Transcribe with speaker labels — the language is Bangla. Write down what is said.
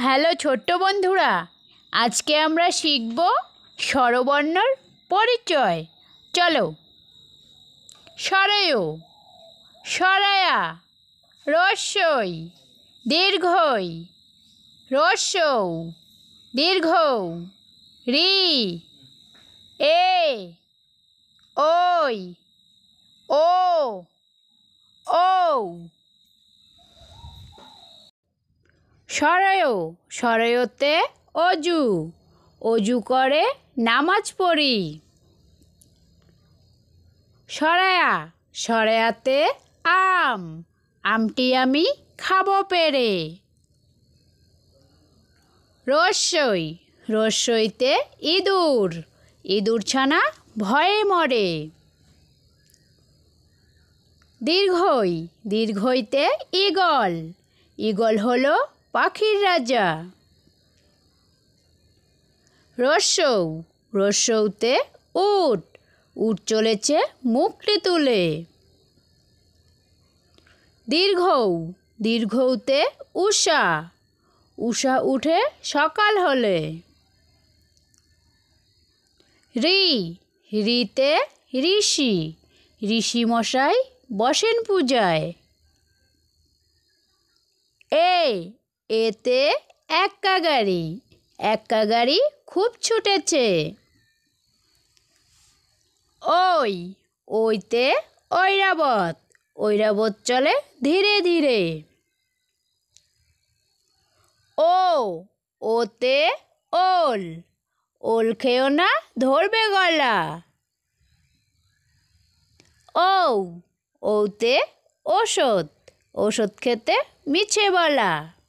Speaker 1: হ্যালো ছোট্ট বন্ধুরা, আজকে আমরা শিখব স্বরবর্ণর পরিচয়। চলো। স্বরয়ু, স্বরয়া, রস্যই, দীর্ঘই, রস্যৌ, দীর্ঘৌ, রি, এ, ওই, ও, ঔ। স্বরয়ু, স্বরয়তে অজু, অজু করে নামাজ পড়ি। স্বরয়া, স্বরয়াতে আম, আমটি আমি খাবো পেরে। রস্যই, রস্যইতে ইঁদুর, ইঁদুর ছানা ভয়ে মরে। দীর্ঘই, দীর্ঘইতে ঈগল, ঈগল হলো পাখির রাজা। রস্যৌ, রস্যৌতে উট, উট চলেছে মুখটি তুলে। দীর্ঘৌ, দীর্ঘৌতে উষা, উষা উঠে সকাল হলে। রি, রিতে ঋষি, ঋষি মশাই বসেন পূজায়। এতে এক্কা গাড়ি, এক্কা গাড়ি খুব ছুটেছে। ওই, ওইতে ঐরাবত, ঐরাবত চলে ধীরে ধীরে। ও, ওতে ওল, ওল খেও না ধরবে গলা। ঔ, ওতে ওষুধ, ওষুধ খেতে মিছে বলা।